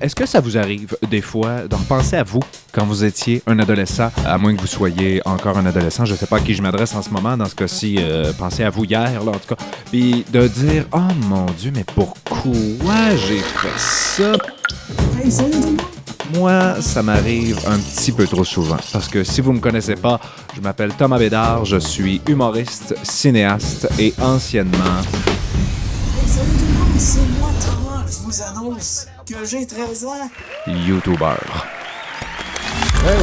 Est-ce que ça vous arrive des fois de repenser à vous quand vous étiez un adolescent, à moins que vous soyez encore un adolescent, je sais pas à qui je m'adresse en ce moment, dans ce cas-ci, pensez à vous hier, là, en tout cas, puis de dire « Oh mon Dieu, mais pourquoi j'ai fait ça? » Moi, ça m'arrive un petit peu trop souvent. Parce que si vous me connaissez pas, je m'appelle Thomas Bédard, je suis humoriste, cinéaste et anciennement... Salut tout le monde, c'est moi Thomas, je vous annonce que j'ai 13 ans. YouTuber.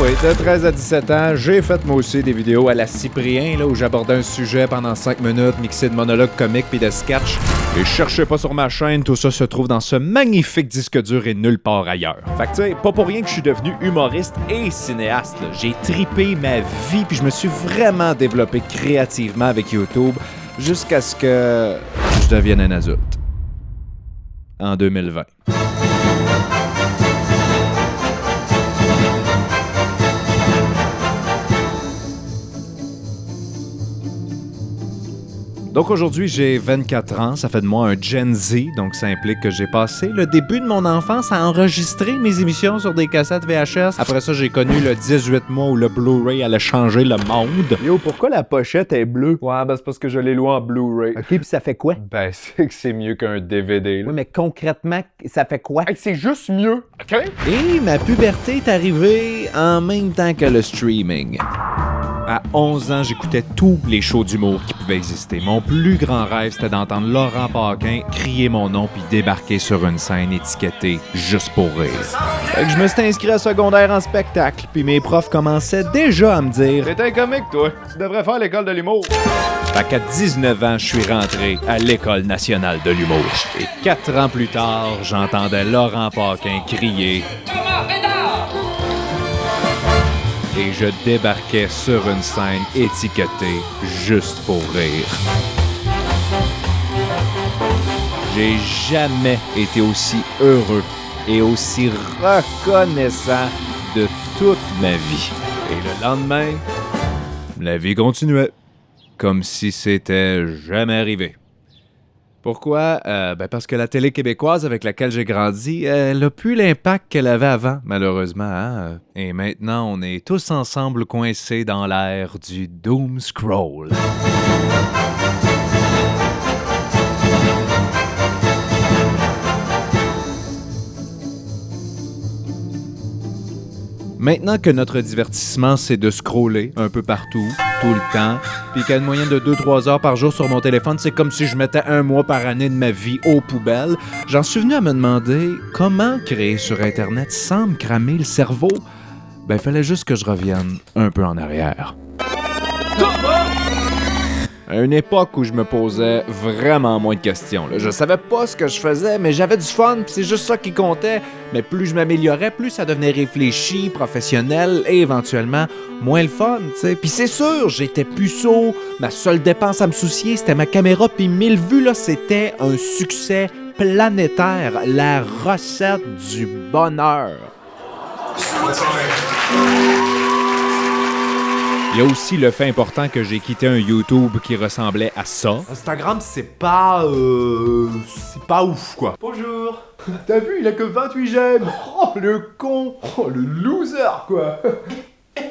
Oui, de 13 à 17 ans, j'ai fait moi aussi des vidéos à la Cyprien, là, où j'abordais un sujet pendant 5 minutes, mixé de monologues comiques puis de sketchs. Et cherchez pas sur ma chaîne, tout ça se trouve dans ce magnifique disque dur et nulle part ailleurs. Fait que tu sais, pas pour rien que je suis devenu humoriste et cinéaste, là. J'ai tripé ma vie puis je me suis vraiment développé créativement avec YouTube jusqu'à ce que je devienne un adulte. En 2020. Donc aujourd'hui, j'ai 24 ans, ça fait de moi un Gen Z, donc ça implique que j'ai passé le début de mon enfance à enregistrer mes émissions sur des cassettes VHS. Après ça, j'ai connu le 18 mois où le Blu-ray allait changer le monde. Yo, pourquoi la pochette est bleue? Ouais, ben c'est parce que je l'ai loué en Blu-ray. Ok, pis ça fait quoi? Ben, c'est que c'est mieux qu'un DVD, là. Oui, mais concrètement, ça fait quoi? Hey, c'est juste mieux, OK? Et ma puberté est arrivée en même temps que le streaming. À 11 ans, j'écoutais tous les shows d'humour qui pouvaient exister. Mon plus grand rêve, c'était d'entendre Laurent Paquin crier mon nom puis débarquer sur une scène étiquetée « Juste pour rire ». Fait que je me suis inscrit à secondaire en spectacle, puis mes profs commençaient déjà à me dire T'es un comique, toi. Tu devrais faire l'école de l'humour. Fait qu'à 19 ans, je suis rentré à l'École nationale de l'humour. Et 4 ans plus tard, j'entendais Laurent Paquin crier et je débarquais sur une scène étiquetée Juste pour rire. J'ai jamais été aussi heureux et aussi reconnaissant de toute ma vie. Et le lendemain, la vie continuait, comme si c'était jamais arrivé. Pourquoi? Parce que la télé québécoise avec laquelle j'ai grandi, elle n'a plus l'impact qu'elle avait avant, malheureusement. Hein? Et maintenant, on est tous ensemble coincés dans l'ère du doom scroll. Maintenant que notre divertissement, c'est de scroller un peu partout, tout le temps, puis qu'à une moyenne de 2-3 heures par jour sur mon téléphone, c'est comme si je mettais 1 mois par année de ma vie aux poubelles, j'en suis venu à me demander comment créer sur Internet sans me cramer le cerveau. Ben, il fallait juste que je revienne un peu en arrière. À une époque où je me posais vraiment moins de questions. Là. Je savais pas ce que je faisais, mais j'avais du fun, pis c'est juste ça qui comptait. Mais plus je m'améliorais, plus ça devenait réfléchi, professionnel et éventuellement moins le fun, tu sais. Puis c'est sûr, j'étais puceau, ma seule dépense à me soucier, c'était ma caméra, puis 1000 vues, là, c'était un succès planétaire, la recette du bonheur. Il y a aussi le fait important que j'ai quitté un YouTube qui ressemblait à ça. Instagram, c'est pas ouf, quoi. Bonjour. T'as vu, il a que 28 j'aime. Oh, le con. Oh, le loser, quoi.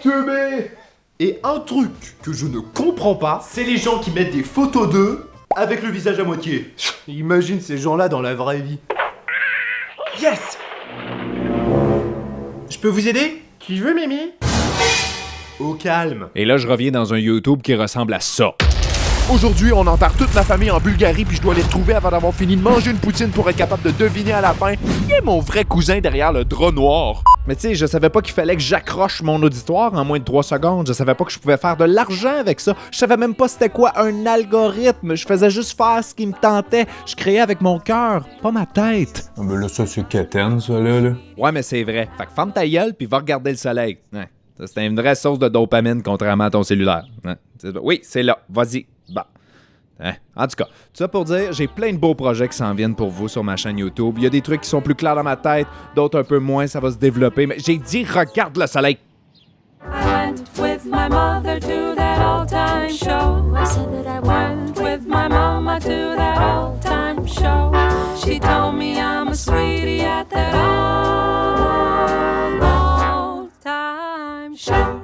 Teubé. Et un truc que je ne comprends pas, c'est les gens qui mettent des photos d'eux avec le visage à moitié. Imagine ces gens-là dans la vraie vie. Yes. Je peux vous aider? Qui veut, Mimi? Au calme. Et là, je reviens dans un YouTube qui ressemble à ça. Aujourd'hui, on enterre toute ma famille en Bulgarie, puis je dois les retrouver avant d'avoir fini de manger une poutine pour être capable de deviner à la fin qui est mon vrai cousin derrière le drap noir. Mais tu sais, je savais pas qu'il fallait que j'accroche mon auditoire en moins de 3 secondes. Je savais pas que je pouvais faire de l'argent avec ça. Je savais même pas c'était quoi un algorithme. Je faisais juste faire ce qui me tentait. Je créais avec mon cœur, pas ma tête. Ah ben là, ça, c'est quétaine, ça, là. Ouais, mais c'est vrai. Fait que ferme ta gueule puis va regarder le soleil. Ouais. Ça, c'est une vraie source de dopamine, contrairement à ton cellulaire. Ouais. Oui, c'est là. Vas-y. Bon. Hein? En tout cas, tout ça pour dire, j'ai plein de beaux projets qui s'en viennent pour vous sur ma chaîne YouTube. Il y a des trucs qui sont plus clairs dans ma tête, d'autres un peu moins, ça va se développer. Mais j'ai dit, regarde le soleil. I went with my mother to that all-time show. I said that I went with my mama to that all-time show. She told me I'm a sweetie at that all show.